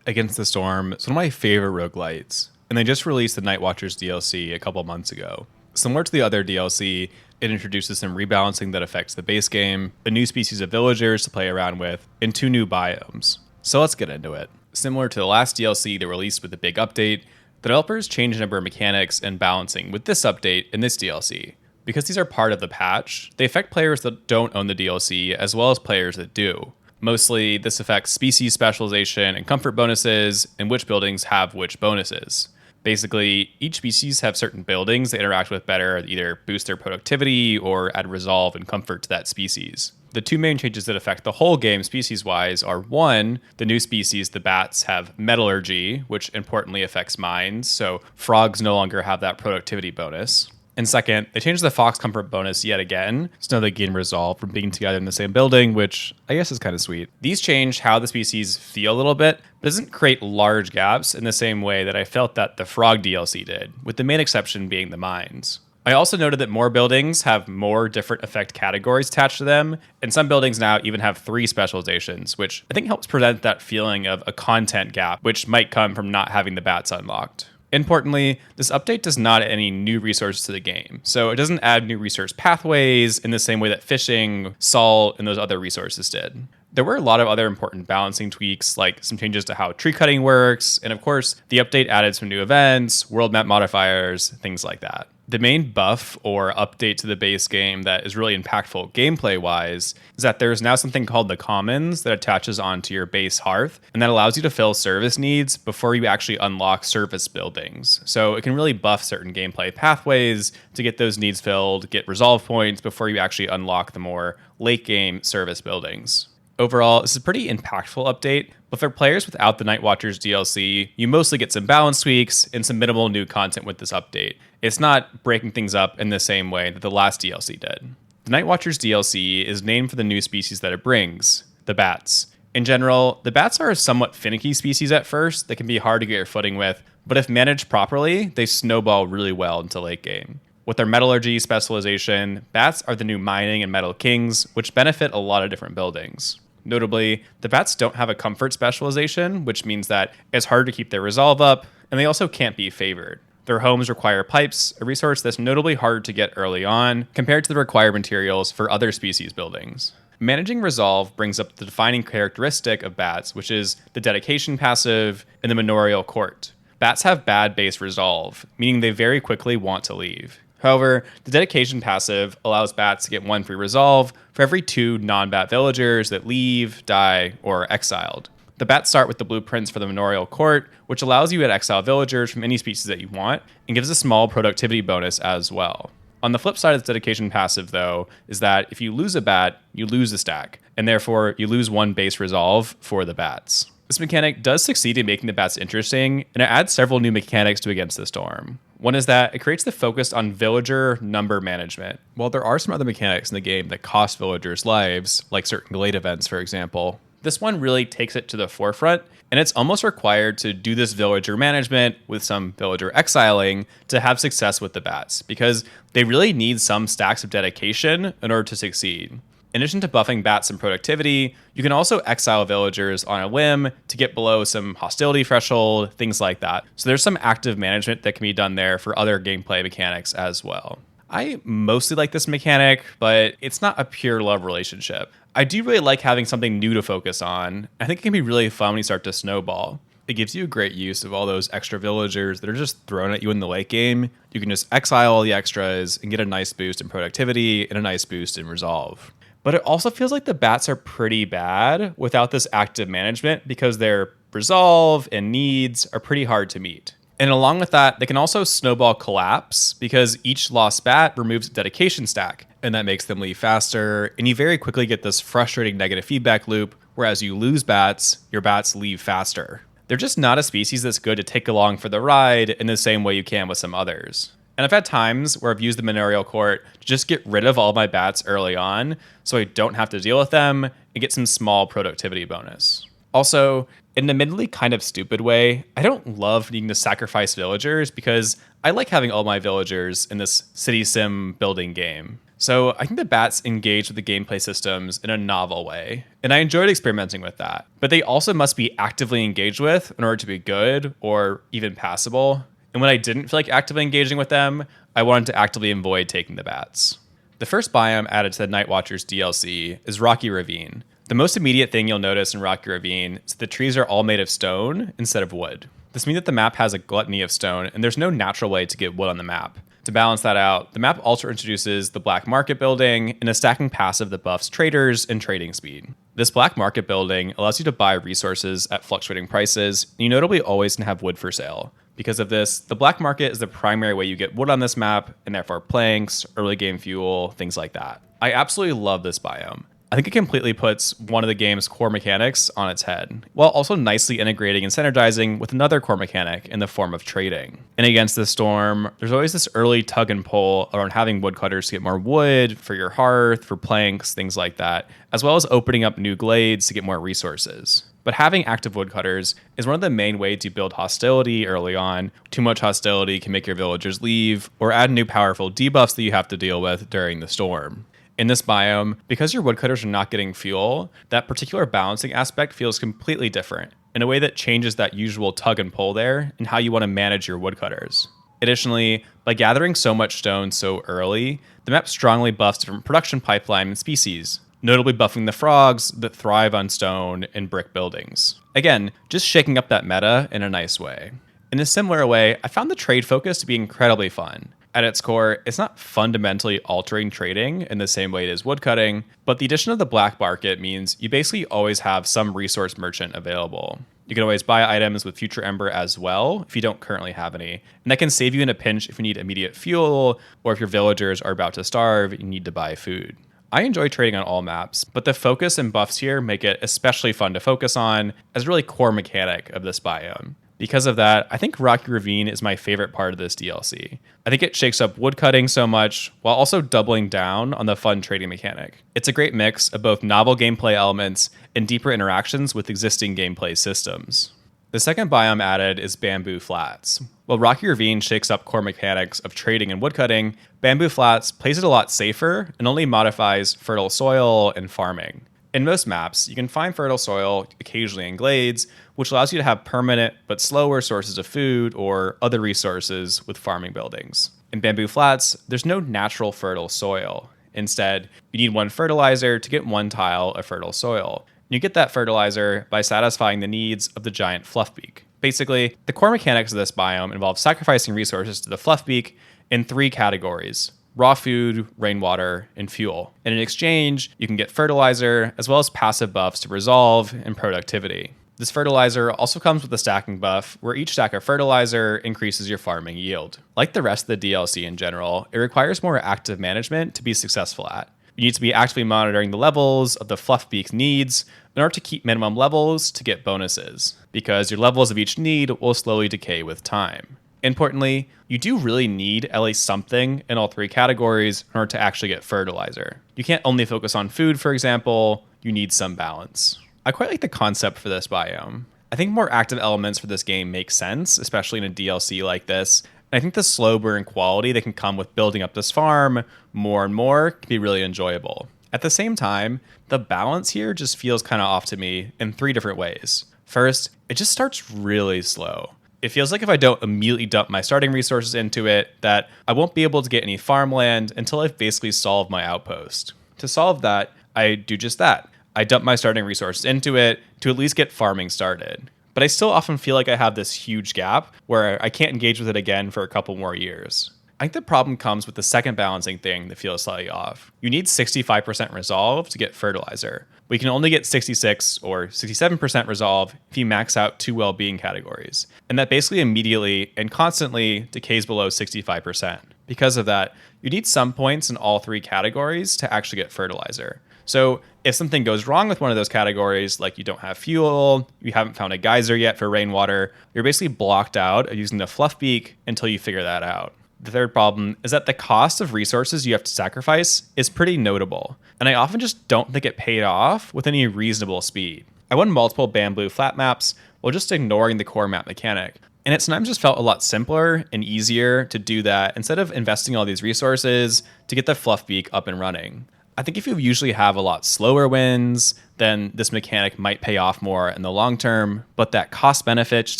Against the Storm is one of my favorite roguelites, and they just released the Nightwatchers DLC a couple months ago. Similar to the other DLC, it introduces some rebalancing that affects the base game, a new species of villagers to play around with, and 2 new biomes. So let's get into it. Similar to the last DLC they released with the big update, the developers changed a number of mechanics and balancing with this update in this DLC. Because these are part of the patch, they affect players that don't own the DLC as well as players that do. Mostly, this affects species specialization and comfort bonuses, and which buildings have which bonuses. Basically, each species have certain buildings they interact with better that either boost their productivity or add resolve and comfort to that species. The 2 main changes that affect the whole game species-wise are 1, the new species, the bats, have metallurgy, which importantly affects mines, so frogs no longer have that productivity bonus. And second, they changed the Fox Comfort bonus yet again, so now they gain resolve from being together in the same building, which I guess is kind of sweet. These change how the species feel a little bit, but doesn't create large gaps in the same way that I felt that the Frog DLC did, with the main exception being the mines. I also noted that more buildings have more different effect categories attached to them, and some buildings now even have 3 specializations, which I think helps prevent that feeling of a content gap, which might come from not having the bats unlocked. Importantly, this update does not add any new resources to the game, so it doesn't add new resource pathways in the same way that fishing, salt, and those other resources did. There were a lot of other important balancing tweaks, like some changes to how tree cutting works, and of course, the update added some new events, world map modifiers, things like that. The main buff or update to the base game that is really impactful gameplay-wise is that there's now something called the Commons that attaches onto your base hearth, and that allows you to fill service needs before you actually unlock service buildings. So it can really buff certain gameplay pathways to get those needs filled, get resolve points before you actually unlock the more late-game service buildings. Overall, this is a pretty impactful update, but for players without the Nightwatchers DLC, you mostly get some balance tweaks and some minimal new content with this update. It's not breaking things up in the same way that the last DLC did. The Nightwatchers DLC is named for the new species that it brings, the bats. In general, the bats are a somewhat finicky species at first that can be hard to get your footing with, but if managed properly, they snowball really well into late game. With their metallurgy specialization, bats are the new mining and metal kings, which benefit a lot of different buildings. Notably, the bats don't have a comfort specialization, which means that it's hard to keep their resolve up, and they also can't be favored. Their homes require pipes, a resource that's notably hard to get early on, compared to the required materials for other species buildings. Managing resolve brings up the defining characteristic of bats, which is the dedication passive and the manorial court. Bats have bad base resolve, meaning they very quickly want to leave. However, the dedication passive allows bats to get 1 free resolve for every 2 non-bat villagers that leave, die, or are exiled. The bats start with the blueprints for the manorial court, which allows you to exile villagers from any species that you want, and gives a small productivity bonus as well. On the flip side of this dedication passive, though, is that if you lose a bat, you lose a stack, and therefore you lose 1 base resolve for the bats. This mechanic does succeed in making the bats interesting, and it adds several new mechanics to Against the Storm. One is that it creates the focus on villager number management. While there are some other mechanics in the game that cost villagers lives, like certain glade events, for example, this one really takes it to the forefront, and it's almost required to do this villager management with some villager exiling to have success with the bats, because they really need some stacks of dedication in order to succeed. In addition to buffing bats and productivity, you can also exile villagers on a whim to get below some hostility threshold, things like that. So there's some active management that can be done there for other gameplay mechanics as well. I mostly like this mechanic, but it's not a pure love relationship. I do really like having something new to focus on. I think it can be really fun when you start to snowball. It gives you a great use of all those extra villagers that are just thrown at you in the late game. You can just exile all the extras and get a nice boost in productivity and a nice boost in resolve. But it also feels like the bats are pretty bad without this active management because their resolve and needs are pretty hard to meet. And along with that, they can also snowball collapse because each lost bat removes a dedication stack, and that makes them leave faster, and you very quickly get this frustrating negative feedback loop, whereas you lose bats, your bats leave faster. They're just not a species that's good to take along for the ride in the same way you can with some others. And I've had times where I've used the manorial court to just get rid of all my bats early on so I don't have to deal with them and get some small productivity bonus. Also, in an admittedly kind of stupid way, I don't love needing to sacrifice villagers because I like having all my villagers in this city sim building game. So I think the bats engage with the gameplay systems in a novel way, and I enjoyed experimenting with that. But they also must be actively engaged with in order to be good or even passable. And when I didn't feel like actively engaging with them, I wanted to actively avoid taking the bats. The first biome added to the Nightwatchers DLC is Rocky Ravine. The most immediate thing you'll notice in Rocky Ravine is that the trees are all made of stone instead of wood. This means that the map has a gluttony of stone, and there's no natural way to get wood on the map. To balance that out, the map also introduces the black market building and a stacking passive that buffs traders and trading speed. This black market building allows you to buy resources at fluctuating prices, and you notably always can have wood for sale. Because of this, the black market is the primary way you get wood on this map, and therefore planks, early game fuel, things like that. I absolutely love this biome. I think it completely puts one of the game's core mechanics on its head, while also nicely integrating and synergizing with another core mechanic in the form of trading. And Against the Storm, there's always this early tug and pull around having woodcutters to get more wood for your hearth, for planks, things like that, as well as opening up new glades to get more resources. But having active woodcutters is one of the main ways you build hostility early on. Too much hostility can make your villagers leave, or add new powerful debuffs that you have to deal with during the storm. In this biome, because your woodcutters are not getting fuel, that particular balancing aspect feels completely different, in a way that changes that usual tug and pull there and how you want to manage your woodcutters. Additionally, by gathering so much stone so early, the map strongly buffs different production pipeline and species, notably buffing the frogs that thrive on stone and brick buildings. Again, just shaking up that meta in a nice way. In a similar way, I found the trade focus to be incredibly fun. At its core, it's not fundamentally altering trading in the same way it is woodcutting, but the addition of the black market means you basically always have some resource merchant available. You can always buy items with Future Ember as well if you don't currently have any, and that can save you in a pinch if you need immediate fuel, or if your villagers are about to starve and you need to buy food. I enjoy trading on all maps, but the focus and buffs here make it especially fun to focus on as a really core mechanic of this biome. Because of that, I think Rocky Ravine is my favorite part of this DLC. I think it shakes up woodcutting so much, while also doubling down on the fun trading mechanic. It's a great mix of both novel gameplay elements and deeper interactions with existing gameplay systems. The second biome added is Bamboo Flats. While Rocky Ravine shakes up core mechanics of trading and woodcutting, Bamboo Flats plays it a lot safer and only modifies fertile soil and farming. In most maps, you can find fertile soil occasionally in glades, which allows you to have permanent but slower sources of food or other resources with farming buildings. In Bamboo Flats, there's no natural fertile soil. Instead, you need one fertilizer to get one tile of fertile soil. You get that fertilizer by satisfying the needs of the giant fluffbeak. Basically, the core mechanics of this biome involve sacrificing resources to the fluffbeak in 3 categories: raw food, rainwater, and fuel. And in exchange, you can get fertilizer, as well as passive buffs to resolve and productivity. This fertilizer also comes with a stacking buff, where each stack of fertilizer increases your farming yield. Like the rest of the DLC in general, it requires more active management to be successful at. You need to be actively monitoring the levels of the fluffbeak's needs in order to keep minimum levels to get bonuses, because your levels of each need will slowly decay with time. Importantly, you do really need at least something in all 3 categories in order to actually get fertilizer. You can't only focus on food, for example, you need some balance. I quite like the concept for this biome. I think more active elements for this game make sense, especially in a DLC like this, and I think the slow burn quality that can come with building up this farm more and more can be really enjoyable. At the same time, the balance here just feels kind of off to me in 3 different ways. First, it just starts really slow. It feels like if I don't immediately dump my starting resources into it, that I won't be able to get any farmland until I've basically solved my outpost. To solve that, I do just that. I dump my starting resources into it to at least get farming started. But I still often feel like I have this huge gap where I can't engage with it again for a couple more years. I think the problem comes with the second balancing thing that feels slightly off. You need 65% resolve to get fertilizer. We can only get 66 or 67% resolve if you max out 2 well-being categories. And that basically immediately and constantly decays below 65%. Because of that, you need some points in all 3 categories to actually get fertilizer. So if something goes wrong with one of those categories, like you don't have fuel, you haven't found a geyser yet for rainwater, you're basically blocked out of using the fluffbeak until you figure that out. The third problem is that the cost of resources you have to sacrifice is pretty notable, and I often just don't think it paid off with any reasonable speed. I won multiple bamboo flat maps while just ignoring the core map mechanic, And it sometimes just felt a lot simpler and easier to do that instead of investing all these resources to get the fluff beak up and running. I think if you usually have a lot slower wins, then this mechanic might pay off more in the long term, but that cost benefit just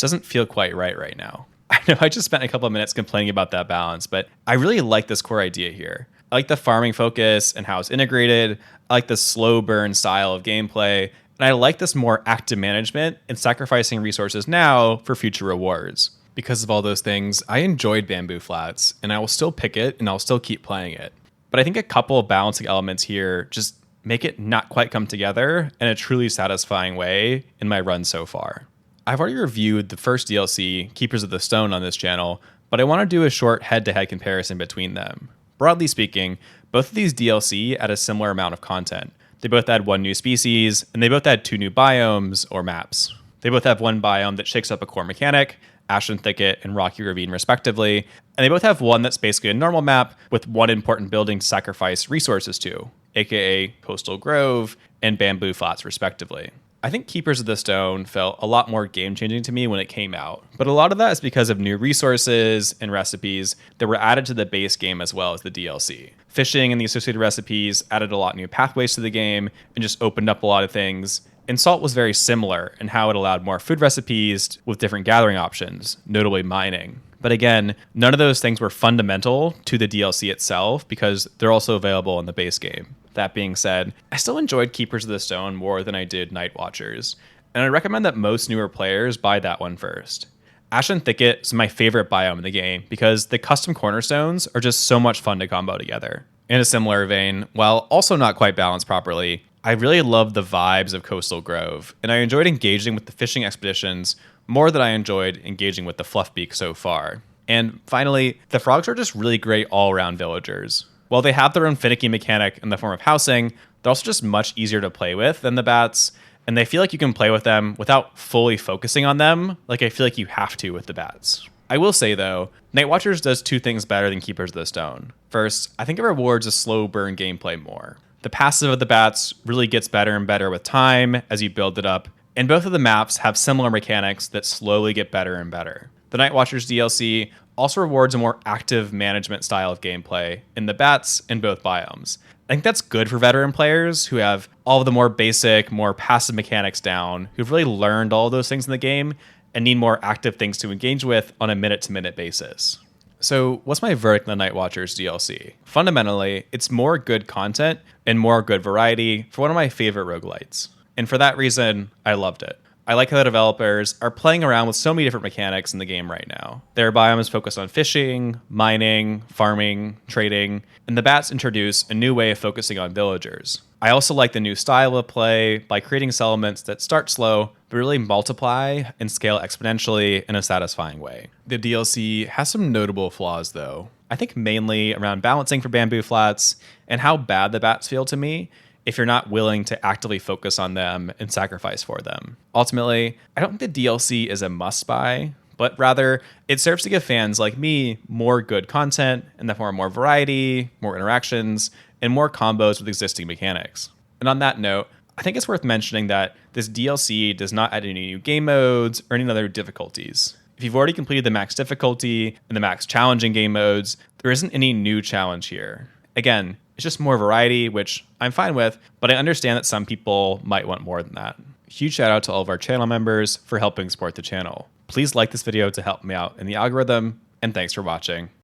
doesn't feel quite right now. I know I just spent a couple of minutes complaining about that balance, but I really like this core idea here. I like the farming focus and how it's integrated. I like the slow burn style of gameplay. And I like this more active management and sacrificing resources now for future rewards. Because of all those things, I enjoyed Bamboo Flats, and I will still pick it and I'll still keep playing it. But I think a couple of balancing elements here just make it not quite come together in a truly satisfying way in my run so far. I've already reviewed the first DLC, Keepers of the Stone, on this channel, but I want to do a short head-to-head comparison between them. Broadly speaking, both of these DLC add a similar amount of content. They both add one new species, and they both add 2 new biomes or maps. They both have one biome that shakes up a core mechanic, Ashen Thicket and Rocky Ravine respectively, and they both have one that's basically a normal map with one important building to sacrifice resources to, aka Coastal Grove and Bamboo Flats respectively. I think Keepers of the Stone felt a lot more game-changing to me when it came out, but a lot of that is because of new resources and recipes that were added to the base game as well as the DLC. Fishing and the associated recipes added a lot of new pathways to the game and just opened up a lot of things. And Salt was very similar in how it allowed more food recipes with different gathering options, notably mining. But again, none of those things were fundamental to the DLC itself because they're also available in the base game. That being said, I still enjoyed Keepers of the Stone more than I did Nightwatchers, and I recommend that most newer players buy that one first. Ashen Thicket is my favorite biome in the game because the custom cornerstones are just so much fun to combo together. In a similar vein, while also not quite balanced properly, I really loved the vibes of Coastal Grove, and I enjoyed engaging with the fishing expeditions more than I enjoyed engaging with the Fluffbeak so far. And finally, the frogs are just really great all-around villagers. While they have their own finicky mechanic in the form of housing, they're also just much easier to play with than the bats, and they feel like you can play with them without fully focusing on them, like I feel like you have to with the bats. I will say though, Nightwatchers does 2 things better than Keepers of the Stone. First, I think it rewards a slow burn gameplay more. The passive of the bats really gets better and better with time as you build it up, and both of the maps have similar mechanics that slowly get better and better. The Nightwatchers DLC also rewards a more active management style of gameplay in the bats in both biomes. I think that's good for veteran players who have all of the more basic, more passive mechanics down, who've really learned all of those things in the game and need more active things to engage with on a minute-to-minute basis. So what's my verdict on the Nightwatchers DLC? Fundamentally, it's more good content and more good variety for one of my favorite roguelites. And for that reason, I loved it. I like how the developers are playing around with so many different mechanics in the game right now. Their biome is focused on fishing, mining, farming, trading, and the bats introduce a new way of focusing on villagers. I also like the new style of play by creating settlements that start slow, but really multiply and scale exponentially in a satisfying way. The DLC has some notable flaws though. I think mainly around balancing for Bamboo Flats and how bad the bats feel to me if you're not willing to actively focus on them and sacrifice for them. Ultimately, I don't think the DLC is a must-buy, but rather it serves to give fans like me more good content in the form of more variety, more interactions, and more combos with existing mechanics. And on that note, I think it's worth mentioning that this DLC does not add any new game modes or any other difficulties. If you've already completed the max difficulty and the max challenging game modes, there isn't any new challenge here. Again, it's just more variety, which I'm fine with, but I understand that some people might want more than that. Huge shout out to all of our channel members for helping support the channel. Please like this video to help me out in the algorithm, and thanks for watching.